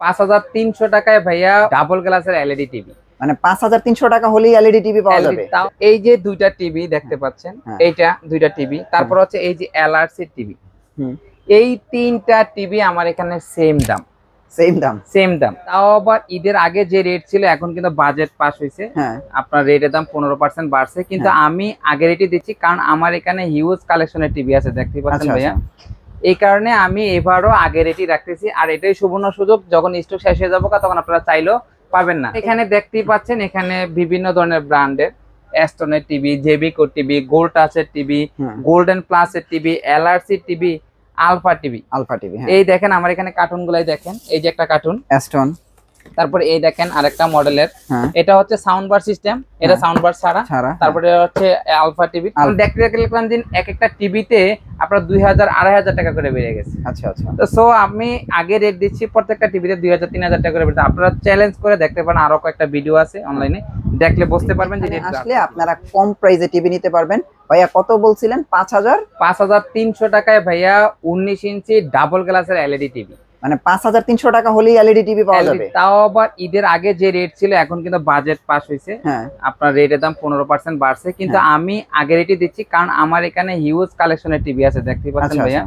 5300 টাকায় ভাইয়া ডাবল গ্লাসের এলইডি টিভি। মানে 5300 টাকা হলেই এলইডি টিভি পাওয়া যাবে। এই যে দুইটা টিভি দেখতে পাচ্ছেন, এইটা দুইটা টিভি, তারপর হচ্ছে এই যে এলআরসি টিভি, এই তিনটা টিভি আমার এখানে সেম দাম। সেম দাম, তাও আবার ঈদের আগে যে রেট ছিল এখন কিন্তু বাজেট পাস হয়েছে, আপনার রেটের দাম 15% বাড়ছে, কিন্তু আমি আগে রেটই দিচ্ছি কারণ আমার এখানে হিউজ কালেকশনের টিভি আছে দেখতে পাচ্ছেন ভাইয়া। এই কারণে আমি এবারও আগে রেটই রাখতেছি, আর এটাই সুবর্ণ সুযোগ, যখন স্টক শেষ হয়ে যাবো তখন আপনারা চাইলেও পাবেন না। এখানে দেখতেই পাচ্ছেন এখানে বিভিন্ন ধরনের ব্র্যান্ডের অ্যাস্টনের টিভি, জেবিকো টিভি, গোল্ড টাচের টিভি, গোল্ডেন প্লাসের TV, LRC TV, alpha TV. এই দেখেন আমার এখানে কার্টুন গুলাই দেখেন, এই যে একটা কার্টুন অ্যাস্টন, তারপরে এই দেখেন আরেকটা মডেলের, এটা হচ্ছে সাউন্ড বার সিস্টেম, এটা সাউন্ড বার ছাড়া, তারপরে হচ্ছে আলফা টিভি। দেখতে দেখলাম দিন এক একটা টিভিতে আপনার 2000-2500 টাকা করে বেড়ে গেছে। তো সো আমি আগে রেট দিচ্ছি প্রত্যেকটা টিভিতে 2000-3000 টাকা করে বেড়ে। আপনারা চ্যালেঞ্জ করে দেখতে পারেন, আরো কয়েকটা ভিডিও আছে অনলাইনে, দেখলে বুঝতে পারবেন যে আসলে আপনারা কম প্রাইসে টিভি নিতে পারবেন। ভাইয়া কত বলছিলেন? 5300 টাকায় ভাইয়া 19 ইঞ্চি ডাবল গ্লাসের এলইডি টিভি। মানে 5300 টাকা হলেই এলইডি টিভি পাওয়া যাবে। তাও আবার ঈদের আগে যে রেট ছিল এখন কিন্তু বাজেট পাস হয়েছে, আপনার রেটের দাম 15% বাড়ছে, কিন্তু আমি আগে রেটই দিচ্ছি কারণ আমার এখানে হিউজ কালেকশনের টিভি আছে দেখতে পাচ্ছেন ভাইয়া।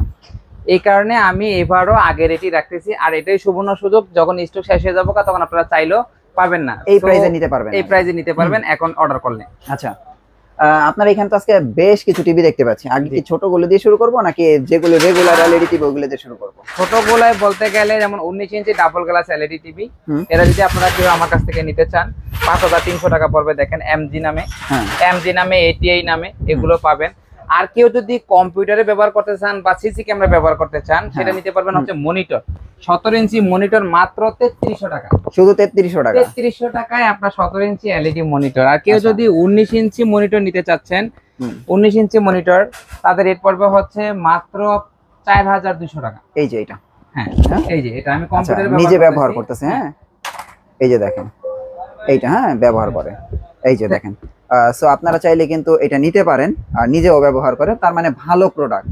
এই কারণে আমি এবারও আগে রেটই রাখতেছি, আর এটাই সুবর্ণ সুযোগ, যখন স্টক শেষ হয়ে যাবো তখন আপনারা চাইলেও পাবেন না, এই প্রাইসে নিতে পারবেন। এই প্রাইসে নিতে পারবেন এখন অর্ডার করলে। আচ্ছা, আপনার এখানে তো আজকে বেশ কিছু টিভি দেখতে পাচ্ছি। আগে কি ছোটগুলো দিয়ে শুরু করব নাকি যেগুলো রেগুলার এলইডি টিভি ওগুলো দিয়ে শুরু করব? ছোটগুলাই বলতে গেলে যেমন 19 ইঞ্চি ডাবল গ্লাস এলইডি টিভি, এরা যদি আপনারা কেউ আমার কাছ থেকে নিতে চান 5300 টাকা পড়বে। দেখেন এমজি নামে এটিআই নামে এগুলো পাবেন। আর কেউ যদি কম্পিউটারে ব্যবহার করতে চান বা সিসি ক্যামেরা ব্যবহার করতে চান সেটা নিতে পারবেন হচ্ছে মনিটর, 17 ইঞ্চি মনিটর মাত্র 3300 টাকা। শুধু 3300 টাকায় আপনার 17 ইঞ্চি এলইডি মনিটর। আর কেউ যদি 19 ইঞ্চি মনিটর নিতে চাচ্ছেন, 19 ইঞ্চি মনিটর, তাদের রেট পড়বে হচ্ছে মাত্র 4200 টাকা। এই যে এটা, এই যে এটা আমি কম্পিউটারে নিজে ব্যবহার করতেছি। এই যে দেখেন এইটা ব্যবহার করে, এই যে দেখেন। সো আপনারা চাইলে কিন্তু এটা নিতে পারেন আর নিজেও ব্যবহার করে, তার মানে ভালো প্রোডাক্ট।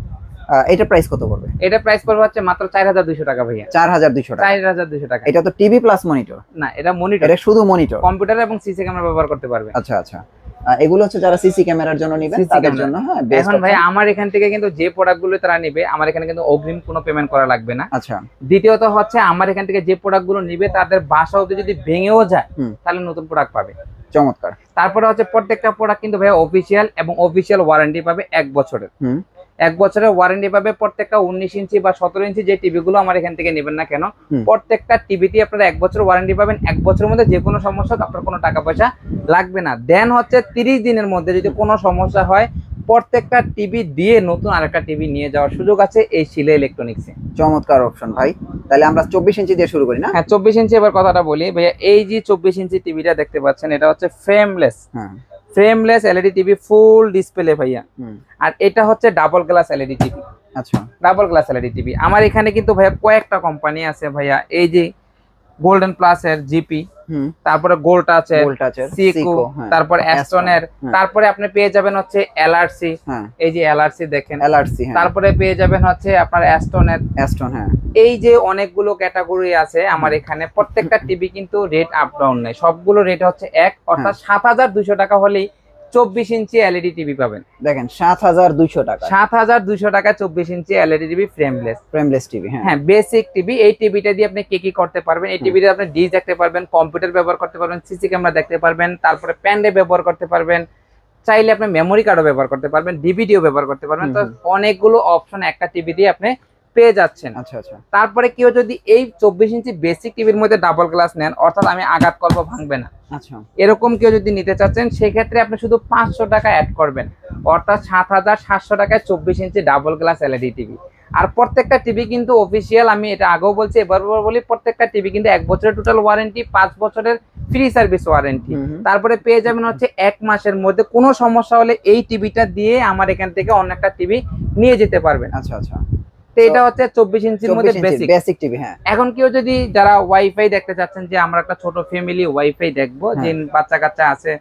এটা প্রাইস কত পড়বে? এটা প্রাইস পড়বে হচ্ছে মাত্র 4200 টাকা ভাইয়া। 4200 টাকা। 4200 টাকা। এটা তো টিভি প্লাস মনিটর না, এটা মনিটর, এটা শুধু মনিটর, কম্পিউটার এবং সিসি ক্যামেরা ব্যবহার করতে পারবে। আচ্ছা, এগুলো হচ্ছে যারা সিসি ক্যামেরার জন্য নেবেন তাদের জন্য। এখন ভাই আমার এখান থেকে কিন্তু যে প্রোডাক্টগুলো তারা নেবে আমার এখানে কিন্তু অগ্রিম কোনো পেমেন্ট করা লাগবে না। আচ্ছা, দ্বিতীয়ত হচ্ছে আমার এখান থেকে যে প্রোডাক্টগুলো নেবে তাদের বাসা অবধি যদি ভেঙেও যায় তাহলে নতুন প্রোডাক্ট পাবে। চমৎকার। তারপরে হচ্ছে প্রত্যেকটা প্রোডাক্ট কিন্তু ভাই অফিশিয়াল এবং অফিশিয়াল ওয়ারেন্টি পাবে 1 বছরের। 1 বছরের ওয়ারেন্টি পাবে প্রত্যেকটা 19 ইঞ্চি বা 17 ইঞ্চি যে টিভি গুলো আমার এখান থেকে নেবেন না কেন, প্রত্যেকটা টিভিতে আপনারা 1 বছর ওয়ারেন্টি পাবেন। 1 বছরের মধ্যে যে কোনো সমস্যা আপনার কোনো টাকা পয়সা লাগবে না। দেন হচ্ছে 30 দিনের মধ্যে যদি কোনো সমস্যা হয় প্রত্যেকটা টিভি দিয়ে নতুন আরেকটা টিভি নিয়ে যাওয়ার সুযোগ আছে এই শিলা ইলেকট্রনিক্সে। চমৎকার অপশন ভাই। তাহলে আমরা 24 ইঞ্চি দিয়ে শুরু করি না? হ্যাঁ, 24 ইঞ্চি। এবার কথাটা বলি ভাইয়া, এই যে 24 ইঞ্চি টিভিটা দেখতে পাচ্ছেন এটা হচ্ছে frameless LED TV, full display ভাইয়া। আর এটা হচ্ছে ডাবল গ্লাস এলইডি টিভি। আচ্ছা, ডাবল গ্লাস এলইডি টিভি। আমার এখানে কিন্তু ভাইয়া কয়েকটা কোম্পানি আছে ভাইয়া, এই যে গোল্ডেন প্লাস এর জিপি, তারপরে গোল্ড টাচের, সিকো, তারপর অ্যাস্টনের, তারপরে আপনি পেয়ে যাবেন হচ্ছে এলআরসি, এই যে এলআরসি দেখেন, তারপরে পেয়ে যাবেন হচ্ছে আপনার অ্যাস্টনের, এই যে অনেকগুলো ক্যাটাগরি আছে আমার এখানে। প্রত্যেকটা টিভি কিন্তু রেট আপ ডাউন নেই, সবগুলো রেট হচ্ছে এক, অর্থাৎ 7200 টাকা হলেই 24 ইঞ্চি এলইডি টিভি পাবেন। দেখেন 7200 টাকা, 7200 টাকা 24 inch LED TV, frameless TV. হ্যাঁ, বেসিক টিভি। এই টিভিটা দিয়ে আপনি কি করতে পারবেন? এই টিভিতে আপনি ডিশ দেখতে পারবেন, কম্পিউটার ব্যবহার করতে পারবেন, সিসি ক্যামেরা দেখতে পারবেন, তারপরে পেন ড্রাইভ ব্যবহার করতে পারবেন, চাইলে আপনি মেমোরি কার্ডও ব্যবহার করতে পারবেন, ডিভিডিও ব্যবহার করতে পারবেন। তো অনেকগুলো অপশন একটা টিভি দিয়ে আপনি পেয়ে যাচ্ছেন। তারপরে কেউ যদি এই 24 ইঞ্চি বেসিক টিভির মধ্যে ডাবল গ্লাস নেন, অর্থাৎ আমি আঘাত করবো ভাঙবে না, এরকম কেউ যদি নিতে চাচ্ছেন সেক্ষেত্রে আপনি শুধু 500 টাকা অ্যাড করবেন, অর্থাৎ 7700 টাকায় 24 ইঞ্চি ডাবল গ্লাস এলইডি টিভি। আর প্রত্যেকটা টিভি কিন্তু অফিসিয়াল, আমি এটা আগেও বলছি এবার বলি, প্রত্যেকটা টিভি কিন্তু 1 বছরের টোটাল ওয়ারেন্টি, 5 বছরের ফ্রি সার্ভিস ওয়ারেন্টি। তারপরে পেয়ে যাবেন হচ্ছে 1 মাসের মধ্যে কোনো সমস্যা হলে এই টিভিটা দিয়ে আমার এখান থেকে অন্য একটা টিভি নিয়ে যেতে পারবেন। তো এটা হচ্ছে 24 ইঞ্চির মধ্যে বেসিক টিভি। হ্যাঁ, এখন কেউ যদি যারা ওয়াইফাই দেখতে চাচ্ছেন যে আমরা একটা ছোট ফ্যামিলি ওয়াইফাই দেখবো, যে বাচ্চা কাচ্চা আছে,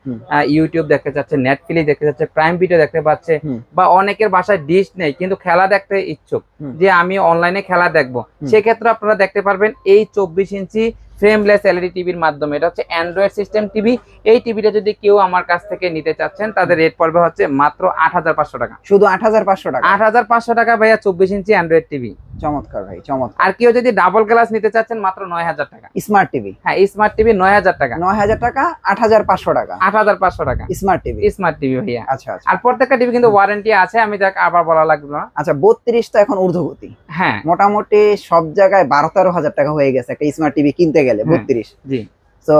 ইউটিউব দেখতে চাচ্ছে, নেটফ্লিক্স দেখতে চাচ্ছে, প্রাইম ভিডিও দেখতে পাচ্ছে, বা অনেকের বাসায় ডিশ নেই কিন্তু খেলা দেখতে ইচ্ছুক যে আমি অনলাইনে খেলা দেখবো, সেক্ষেত্রে আপনারা দেখতে পারবেন এই 24 ইঞ্চি ফ্রেমলেস এলইডি টিভির মাধ্যমে। এটা হচ্ছে অ্যান্ড্রয়েড সিস্টেম টিভি। এই টিভিটা যদি কেউ আমার কাছ থেকে নিতে চাচ্ছেন তাদের রেট পড়বে হচ্ছে মাত্র 8500 টাকা। শুধু 8500 টাকা? 8500 টাকা ভাইয়া 24 ইঞ্চি অ্যান্ড্রয়েড টিভি। চমৎকার ভাই, চমৎকার। আর কেউ যদি ডাবল গ্লাস নিতে চাচ্ছেন মাত্র 9000 টাকা। Smart TV? হ্যাঁ, স্মার্ট টিভি 9000 টাকা। 9000 টাকা, 8500 টাকা। 8500 টাকা স্মার্ট টিভি। স্মার্ট টিভি ভাইয়া। আচ্ছা আচ্ছা। আর প্রত্যেকটা টিভি কিন্তু ওয়ারেন্টি আছে, আমি দেখ আবার বলা লাগবে না। আচ্ছা, 32 তো এখন ঊর্ধ্বগতি। হ্যাঁ, মোটামুটি সব জায়গায় 12-13 হাজার টাকা হয়ে গেছে একটা স্মার্ট টিভি কিনতে গেলে। 32? জি। তো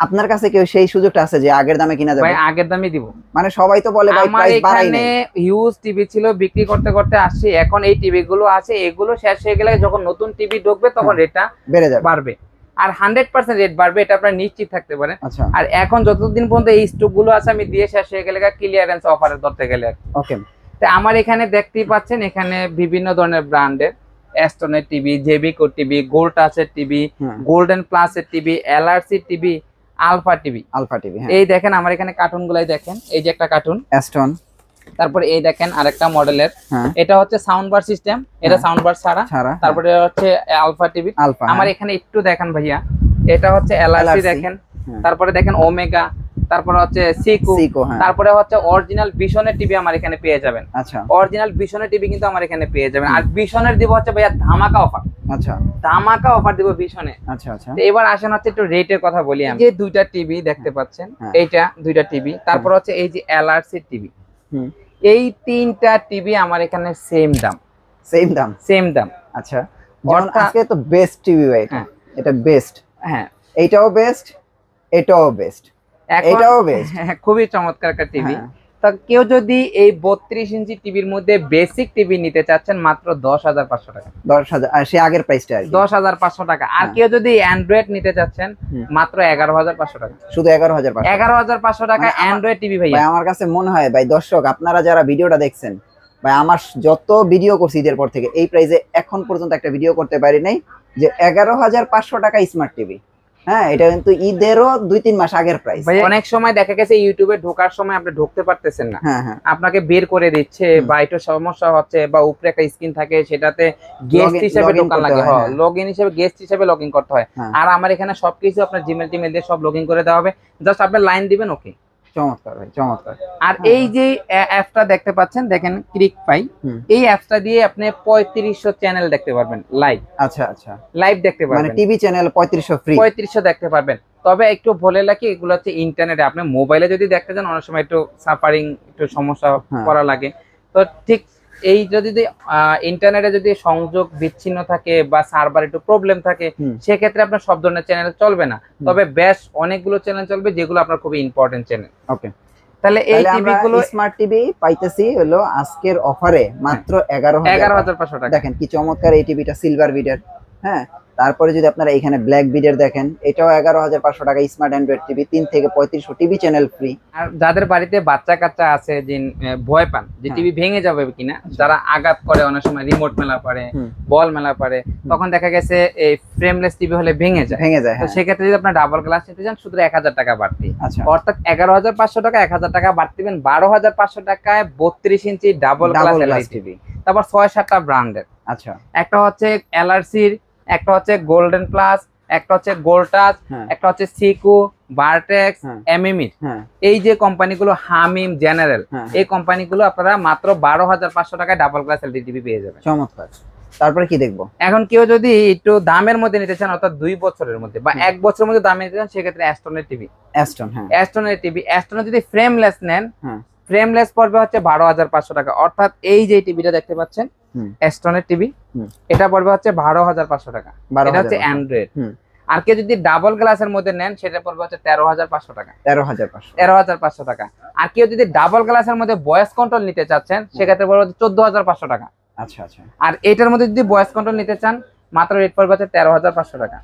আপনার কাছে কেউ সেই সুযোগটা আছে যে আগের দামে কিনা যাবে? ভাই আগের দামই দিব। মানে সবাই তো বলে ভাই প্রাইস বাড়াই নাই। এখানে হিউজ টিভি ছিল, বিক্রি করতে করতে আসছি, এখন এই টিভি গুলো আছে, এগুলো শেষ হয়ে গেলে যখন নতুন টিভি ঢুকবে তখন রেটটা বেড়ে যাবে, বাড়বে। আর 100% রেট বাড়বে, এটা আপনারা নিশ্চিত থাকতে পারেন। আচ্ছা। আর এখন যতদিন পর্যন্ত এই স্টক গুলো আছে আমি দিয়ে শেষ হয়ে গেলে ক্লিয়ারেন্স অফারে ধরতে গেলে। ওকে। তো আমার এখানে দেখতেই পাচ্ছেন, এখানে বিভিন্ন ধরনের ব্র্যান্ডের অ্যাস্টনের টিভি, জেবিকো টিভি, গোল্ড টাচের টিভি, গোল্ডেন প্লাসের TV, LRC TV, alpha TV. Alpha TV, হ্যাঁ। এই দেখেন আমার এখানে কার্টুন গুলাই দেখেন, এই যে একটা কার্টুন অ্যাস্টন। তারপরে এই দেখেন আরেকটা মডেলের, এটা হচ্ছে সাউন্ড বার সিস্টেম, এটা সাউন্ড বার ছাড়া। তারপরে হচ্ছে আলফা টিভি। আমার এখানে একটু দেখেন ভাইয়া, এটা হচ্ছে এলআরসি দেখেন, তারপরে দেখেন ওমেগা, তারপরে হচ্ছে সিকো, তারপরে হচ্ছে অরিজিনাল ভিশনের টিভি আমার এখানে পেয়ে যাবেন। আচ্ছা, অরিজিনাল ভিশনের টিভি কিন্তু আমার এখানে পেয়ে যাবেন। আর ভিশনের দিব হচ্ছে ভাইয়া ধামাকা অফার। আচ্ছা, ধামাকা অফার দিব ভিশনে। আচ্ছা আচ্ছা। তো এবার আসেন হচ্ছে একটু রেটের কথা বলি। আমি যে দুইটা টিভি দেখতে পাচ্ছেন, এইটা দুইটা টিভি, তারপর হচ্ছে এই যে এলআরসি টিভি, এই তিনটা টিভি আমার এখানে সেম দাম। সেম দাম? সেম দাম। আচ্ছা, আজকে তো বেস্ট টিভি ভাই, এটা বেস্ট। হ্যাঁ, এইটাও বেস্ট, এটাও বেস্ট, এটাও বেস্ট। খুবই চমৎকার একটা টিভি। তা কেউ যদি এই 32 ইঞ্চি টিভির মধ্যে বেসিক টিভি নিতে চাচ্ছেন মাত্র 10500 টাকা। 10000? আর সে আগের প্রাইসটা আর কি 10500 টাকা। আর কেউ যদি অ্যান্ড্রয়েড নিতে চাচ্ছেন মাত্র 11500 টাকা। শুধু 11500? 11500 টাকা অ্যান্ড্রয়েড টিভি ভাই। আমার কাছে মনে হয় ভাই, দর্শক আপনারা যারা ভিডিওটা দেখছেন ভাই, আমার যত ভিডিও করছি ঈদের পর থেকে এই প্রাইসে এখন পর্যন্ত একটা ভিডিও করতে পারি নাই যে 11500 টাকা স্মার্ট টিভি। হ্যাঁ, এটা কিন্তু ঈদেরও 2-3 মাস আগের প্রাইস। অনেক সময় দেখা গেছে ইউটিউবে ঢোকার সময় আপনি ঢুকতে পারতেছেন না, আপনাকে বের করে দিচ্ছে বা একটু সমস্যা হচ্ছে, বা উপরে একটা স্ক্রিন থাকে সেটাতে গেস্ট হিসেবে ঢোকার লাগে, লগইন হিসেবে গেস্ট হিসেবে লগইন করতে হয়। আর আমার এখানে সবকিছু আপনার জিমেল টিমেল দিয়ে সব লগইন করে দেওয়া হবে, জাস্ট আপনি লাইন দিবেন, ওকে। চমৎকার ভাই, চমৎকার। আর এই যে অ্যাপটা দেখতে পাচ্ছেন, দেখেন ক্লিক পাই, এই অ্যাপটা দিয়ে আপনি 3500 চ্যানেল দেখতে পারবেন লাইভ। আচ্ছা আচ্ছা, লাইভ দেখতে পারবেন, মানে টিভি চ্যানেল 3500 ফ্রি। 3500 দেখতে পারবেন। তবে একটু বলে রাখি, এগুলো হচ্ছে ইন্টারনেটে, আপনি মোবাইলে যদি দেখতে চান অনেক সময় একটু সাফারিং, একটু সমস্যা করা লাগে। তো ঠিক এই যদি ইন্টারনেটে যদি সংযোগ বিচ্ছিন্ন থাকে বা সার্ভার একটু প্রবলেম থাকে, সেক্ষেত্রে আপনার সব ধরনের চ্যানেল চলবে না। তবে বেশ অনেকগুলো চ্যানেল চলবে যেগুলো আপনার খুবই ইম্পর্টেন্ট চ্যানেল। ওকে, তাহলে এই টিভি গুলো স্মার্ট টিভি পাইতেছি হলো আজকের অফারে মাত্র 11500 টাকা। দেখেন কি চমৎকার এই টিভিটা, সিলভার বিডের। হ্যাঁ, তারপরে যদি আপনারা এখানে ব্ল্যাক বিডের দেখেন, এটাও 11500 টাকা স্মার্ট অ্যান্ড্রয়েড টিভি, 3 থেকে 3500 টিভি চ্যানেল ফ্রি। আর যাদের বাড়িতে বাচ্চা কাচ্চা আছে যে ভয় পান যে টিভি ভেঙে যাবে কিনা, যারা আঘাত করে, অনেক সময় রিমোট মেলা পারে, বল মেলা পারে, তখন দেখা গেছে এই ফ্রেমলেস টিভি হলে ভেঙে যায়। তো সেক্ষেত্রে যদি আপনার ডাবল গ্লাস নিতে চান, শুধু 1000 টাকা বাড়তি, অর্থাৎ 11500 টাকা 1000 টাকা বাড়তি দিবেন। 12500 টাকায় 32 ইঞ্চি ডাবল গ্লাস টিভি। তারপর 6-7টা ব্র্যান্ডের। আচ্ছা, একটা হচ্ছে এলআরসির, একটা হচ্ছে গোল্ডেন প্লাস, একটা হচ্ছে গোল্ড টাচ, একটা হচ্ছে সিকো, ভার্টেক্স, এমএমই। এই যে কোম্পানিগুলো, হামিম, জেনারেল, এই কোম্পানিগুলো আপনারা মাত্র 12500 টাকায় ডাবল গ্লাস এলইডি টিভি পেয়ে যাবেন। চমৎকার। তারপরে কি দেখবো? এখন কেউ যদি একটু দামের মধ্যে নিতে চান, অর্থাৎ 2 বছরের মধ্যে বা 1 বছরের মধ্যে দামে নিতে চান, সেক্ষেত্রে অ্যাস্টনের টিভি। অ্যাস্টনের টিভি, অ্যাস্টনের যদি ফ্রেমলেস নেন, ফ্রেমলেস পড়বে হচ্ছে 12500 টাকা। অর্থাৎ এই যে টিভিটা দেখতে পাচ্ছেন অ্যাস্টনের টিভি, এটা পড়বে হচ্ছে 12500 টাকা। এটা হচ্ছে অ্যান্ড্রয়েড। আর কেউ যদি ডাবল গ্লাসের মধ্যে নেন, সেটা পড়বে হচ্ছে 13500 টাকা। 13500 টাকা। আর কেউ যদি ডাবল গ্লাসের মধ্যে ভয়েস কন্ট্রোল নিতে চাচ্ছেন, সেক্ষেত্রে পড়বে 14500 টাকা। আচ্ছা আচ্ছা। আর এটার মধ্যে যদি ভয়েস কন্ট্রোল নিতে চান, মাত্র রেট পড়বে হচ্ছে 13500 টাকা।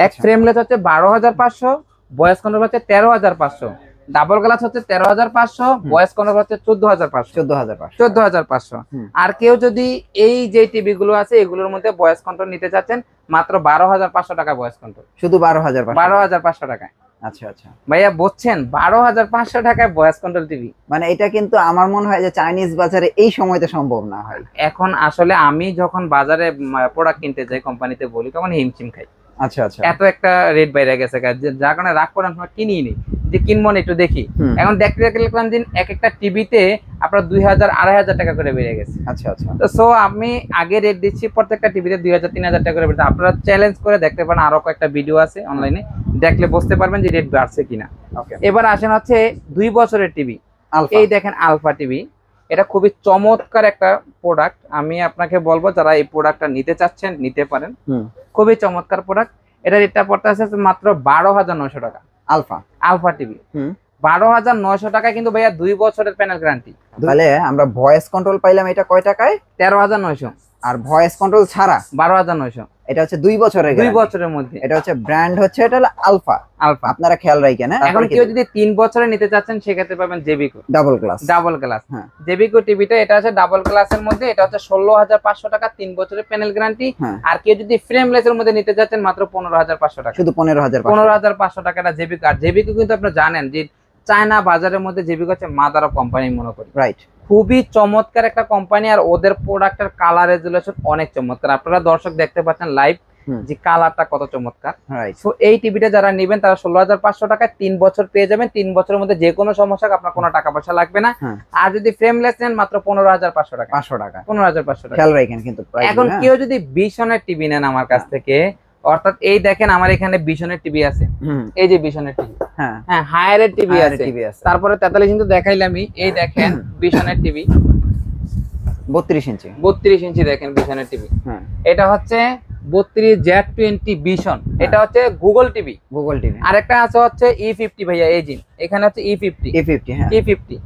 এক ফ্রেমলেস হচ্ছে 12500, ভয়েস কন্ট্রোল হচ্ছে 13500। ডাবল গ্লাস হচ্ছে 13,500, ভয়েস কন্ট্রোল হচ্ছে 14,500। 14,500। আর কেউ যদি এই যে টিভি গুলো আছে এগুলোর মধ্যে ভয়েস কন্ট্রোল নিতে চাচ্ছেন মাত্র 12,500 টাকা ভয়েস কন্ট্রোল, শুধু 12,500। 12,500 টাকায়। আচ্ছা আচ্ছা ভাইয়া বুঝছেন, 12,500 টাকায় ভয়েস কন্ট্রোল টিভি, মানে এটা কিন্তু আমার মনে হয় যে চাইনিজ বাজারে এই সময়তে সম্ভব না হয়। এখন আসলে আমি যখন বাজারে প্রোডাক্ট কিনতে যাই কোম্পানিতে বলি তখন হিমশিম খাই। আচ্ছা আচ্ছা, এত একটা রেট বাইরে গেছে যার কারণে রাগ করে আমরা কিনি নি, যে কিনবো না একটু দেখি। এখন দেখতে দেখলাম যে এক একটা টিভিতে আপনার 2,000 2,500 টাকা করে বেড়ে গেছে। আচ্ছা আচ্ছা, তো সো আমি আগে রেট দিচ্ছি প্রত্যেকটা টিভিতে 2,000 3,000 টাকা করে বেড়ে। আপনারা চ্যালেঞ্জ করে দেখতে পারেন, আরো কয়েকটা ভিডিও আছে অনলাইনে, দেখলে বুঝতে পারবেন যে রেট বাড়ছে কিনা। এবার আসেন হচ্ছে 2 বছরের টিভি, এই দেখেন আলফা টিভি। এটা খুবই চমৎকার একটা প্রোডাক্ট, আমি আপনাকে বলবো যারা এই প্রোডাক্টটা নিতে চাচ্ছেন নিতে পারেন, খুবই চমৎকার প্রোডাক্ট। এটা রেটটা পড়তে আছে মাত্র 12,900 টাকা। আলফা টিভি 12,900 টাকা, কিন্তু ভাইয়া 2 বছরের প্যানেল গ্যারান্টি। তাহলে আমরা ভয়েস কন্ট্রোল পাইলাম এটা কয় টাকায়? 13,900। আর ভয়েস কন্ট্রোল ছাড়া 12,900। এটা হচ্ছে 2 বছরের, 2 বছরের মধ্যে। এটা হচ্ছে ব্র্যান্ড হচ্ছে এটা হলো আলফা। আপনারা খেয়াল রাখেন। এখন কেউ যদি 3 বছরে নিতে চাচ্ছেন সেক্ষেত্রে পাবেন জেবিকো ডাবল গ্লাস। হ্যাঁ, জেবিকো টিভিটা এটা আছে ডাবল গ্লাসের মধ্যে, এটা হচ্ছে 16,500 টাকা, 3 বছরের প্যানেল গ্যারান্টি। আর কেউ যদি ফ্রেমলেস এর মধ্যে নিতে চাচ্ছেন মাত্র 15,500 টাকা, শুধু 15,500 টাকা জেবিকো। আর জেবিকো কিন্তু আপনারা জানেন যে চায়না বাজারের মধ্যে জেবিকো হচ্ছে মাদার অফ কোম্পানি মনে করি, রাইট? খুবই চমৎকার একটা কোম্পানি, আর ওদের প্রোডাক্টের কালার রেজুলেশন অনেক চমৎকার। আপনারা দর্শক দেখতে পাচ্ছেন লাইভ যে কালারটা কত চমৎকার। সো এই টিভিটা যারা নেবেন তারা 16,500 টাকায় 3 বছর পেয়ে যাবেন। 3 বছরের মধ্যে যে কোনো সমস্যা আপনার কোনো টাকা পয়সা লাগবে না। আর যদি ফ্রেমলেস নেন মাত্র 15,500 টাকা। 15,500 টাকা। খেয়াল রাখেন কিন্তু। এখন কেউ যদি বিশনের টিভি নেন আমার কাছ থেকে, অর্থাৎ এই দেখেন আমার এখানে বিশনের টিভি আছে, এই যে বিশনের টিভি, হ্যাঁ হায়ারের টিভি আছে, তারপরে 43 ইঞ্চি দেখাইলামই, এই দেখেন বিশনের টিভি 32 ইঞ্চি। 32 ইঞ্চি দেখেন বিশনের টিভি। এটা হচ্ছে 32 Z20 বিশন, এটা হচ্ছে গুগল টিভি। আরেকটা আছে হচ্ছে E50 ভাইয়া, এই যে এখানে হচ্ছে E50।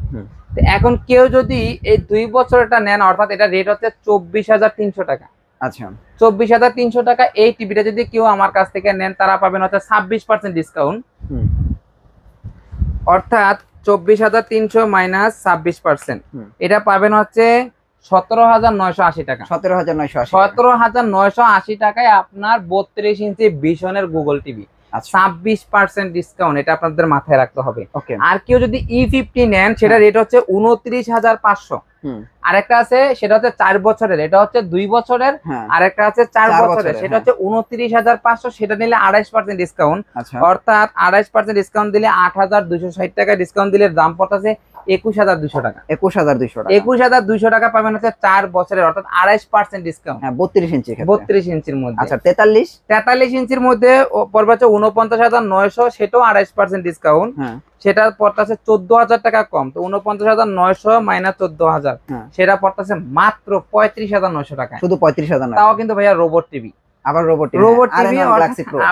তো এখন কেউ যদি এই 2 বছরটা নেন, অর্থাৎ এটা রেট হচ্ছে 24,300 টাকা। আচ্ছা, 24,300 টাকা। এই টিভিটা যদি কেউ আমার কাছ থেকে নেন তারা পাবেন হচ্ছে 26% ডিসকাউন্ট, অর্থাৎ 24,300 মাইনাস 26%, এটা পাবেন হচ্ছে 17,980 টাকা। 17,980 টাকায় আপনার 32 ইঞ্চি বিশনের গুগল টিভি, 26% ডিসকাউন্ট, এটা আপনাদের মাথায় রাখতে হবে। আর কেউ যদি E50 নেন সেটা রেট হচ্ছে 29,500। আরেকটা আছে সেটা হচ্ছে 4 বছরের, এটা হচ্ছে 2 বছরের। আরেকটা আছে 4 বছরের, সেটা হচ্ছে 29,500, সেটা নিলে 28% ডিসকাউন্ট, অর্থাৎ 28% ডিসকাউন্ট দিলে 8,260 টাকা ডিসকাউন্ট দিলে দাম পড়তেছে 21,200 টাকা। 21,200 টাকা পাবেন হচ্ছে 4 বছরের, অর্থাৎ 28% ডিসকাউন্ট। 32 ইঞ্চি, 32 ইঞ্চির মধ্যে। আচ্ছা, 43 ইঞ্চির মধ্যে পড়বে হচ্ছে 49,900, সেটাও 28% ডিসকাউন্ট, সেটা পড়তেছে 14,000 টাকা কম। তো 49,900 মাইনাস 14,000, সেটা পড়তেছে মাত্র 35,900 টাকা। শুধু 35,000, তাও কিন্তু ভাইয়া রোবট টিভি। আবার রোবট টিভি,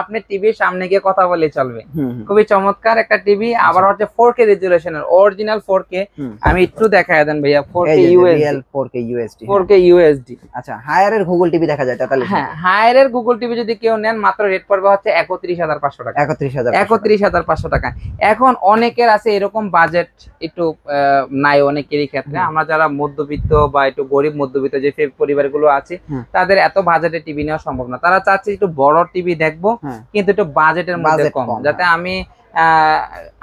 আপনি টিভির সামনে গিয়ে কথা বলে চলবে। খুবই চমৎকার একটা টিভি। আবার হচ্ছে 4K রেজুলেশনের, অরিজিনাল 4K। আমি একটু দেখায় দেন ভাইয়া, 4K USD। আচ্ছা, হায়ারের গুগল টিভি দেখা যায় 43। হ্যাঁ, হায়ারের গুগল টিভি যদি কেউ নেন মাত্র রেট পড়বে হচ্ছে 31,500 টাকা। 31,500 টাকা। এখন অনেকের আছে এরকম বাজেট একটু নাই, অনেকেরই ক্ষেত্রে। আমরা যারা মধ্যবিত্ত বা একটু গরিব মধ্যবিত্ত যে পরিবারগুলো আছে তাদের এত বাজেটে টিভি নেওয়া সম্ভব না। তারা চাচ্ছে একটু বড় টিভি দেখবো, কিন্তু একটু বাজেটের মধ্যে কম, যাতে আমি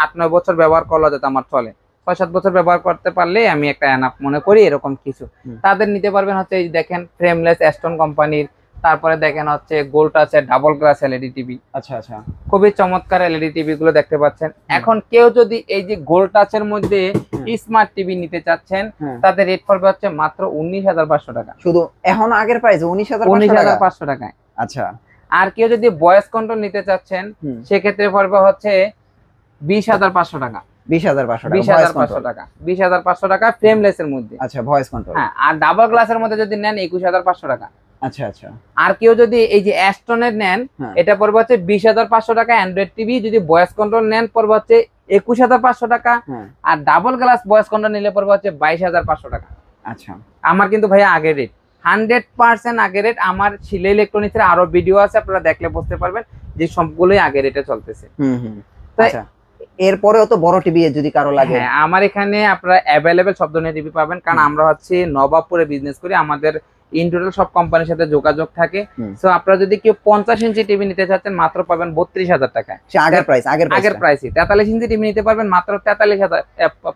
8-9 বছর ব্যবহার করলে যাতে আমার চলে, 6-7 বছর ব্যবহার করতে পারলে আমি একটা এনাফ মনে করি, এরকম কিছু। তাদের নিতে পারবেন হচ্ছে এই দেখেন ফ্রেমলেস অ্যাস্টন কোম্পানির, তারপরে দেখেন হচ্ছে গোল্ড আছে ডাবল গ্লাস এলইডি টিভি। আচ্ছা আচ্ছা, খুবই চমৎকার এলইডি টিভি গুলো দেখতে পাচ্ছেন। এখন কেউ যদি এই যে গোল্ড টাচের মধ্যে স্মার্ট টিভি নিতে চাচ্ছেন তাদের রেট পড়বে হচ্ছে মাত্র 19,500 টাকা। শুধু এখন আগের প্রাইস 19,500 টাকায়। আচ্ছা, আর কেউ যদি ভয়েস কন্ট্রোল নিতে চাচ্ছেন সেক্ষেত্রে পড়বে হচ্ছে 20,500 টাকা। 20,500 টাকা। 20,500 টাকা ফ্রেমলেস এর মধ্যে। আচ্ছা, ভয়েস কন্ট্রোল। হ্যাঁ, আর ডাবল গ্লাসের মধ্যে যদি নেন 21,500 টাকা। আচ্ছা আচ্ছা। আর কেউ যদি এই যে অ্যাস্টনের নেন এটা পড়বে হচ্ছে 20,500 টাকা। অ্যান্ড্রয়েড টিভি যদি ভয়েস কন্ট্রোল নেন পড়বে হচ্ছে 21,500 টাকা। আর ডাবল গ্লাস ভয়েস কন্ট্রোল নিলে পড়বে হচ্ছে 22,500 টাকা। আচ্ছা, আমার কিন্তু ভাইয়া আগের রেট 100% আগের রেট। আমার শিলা ইলেকট্রনিক্সের আরো ভিডিও আছে, আপনারা দেখলে বুঝতে পারবেন যে সবগুলোই আগের রেটে চলতেছে। এরপরেও তো বড় টিভি যদি কারো লাগে। হ্যাঁ, আমার এখানে আপনারা অ্যাভেলেবেল সব ধরনের টিভি পাবেন, কারণ আমরা হচ্ছে নবাবপুরে বিজনেস করি, আমাদের ইন টোটাল সব কোম্পানির সাথে যোগাযোগ থাকে। সো আপনারা যদি কেউ 50 ইঞ্চি টিভি নিতে চাচ্ছেন মাত্র পাবেন 32,000 টাকায়, আগের প্রাইসে। 43 ইঞ্চি টিভি নিতে পারবেন মাত্র 43,000,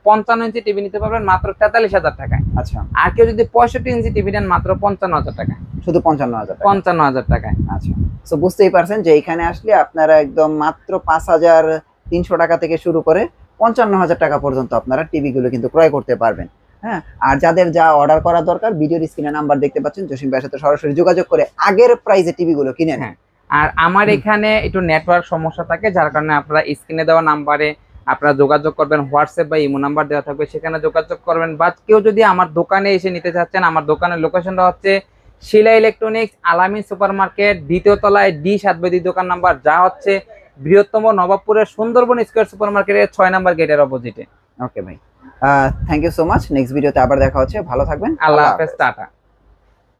55 ইঞ্চি টিভি নিতে পারবেন মাত্র 43,000 টাকায়। আচ্ছা, আর কেউ যদি 65 ইঞ্চি টিভি নেন মাত্র 55,000 টাকায়, শুধু 55,000 টাকা। 55,000 টাকায়। আচ্ছা, সো বুঝতেই পারছেন যে এখানে আসলে আপনারা একদম মাত্র 5,300 টাকা থেকে শুরু করে 55,000 টাকা পর্যন্ত আপনারা টিভি গুলো কিন্তু ক্রয় করতে পারবেন। হ্যাঁ, আর যাদের যা অর্ডার করা দরকার ভিডিওর স্ক্রিনে নাম্বার দেখতে পাচ্ছেন, জসিম ভাইয়ের সাথে সরাসরি যোগাযোগ করে আগের প্রাইসে টিভি গুলো কিনে নেন। আর আমার এখানে একটু নেটওয়ার্ক সমস্যা থাকে, যার কারণে আপনারা স্ক্রিনে দেওয়া নাম্বারে আপনারা যোগাযোগ করবেন, হোয়াটসঅ্যাপ বা ইমো নাম্বার দেওয়া থাকবে, সেখানে যোগাযোগ করবেন। বা কেউ যদি আমার দোকানে এসে নিতে চাচ্ছেন, আমার দোকানের লোকেশনটা হচ্ছে শিলা ইলেকট্রনিক্স, আলামিন সুপার মার্কেট, 2য় তলায় D7 দোকান নাম্বার, যা হচ্ছে বৃহত্তম নবাবপুরের সুন্দরবন স্কয়ার সুপার মার্কেটের 6 নম্বর গেটের অপোজিটে। ওকে ভাই, thank you so much. Next ভিডিওতে আবার দেখা হচ্ছে, ভালো থাকবেন, আল্লাহ হাফেজ, টাটা।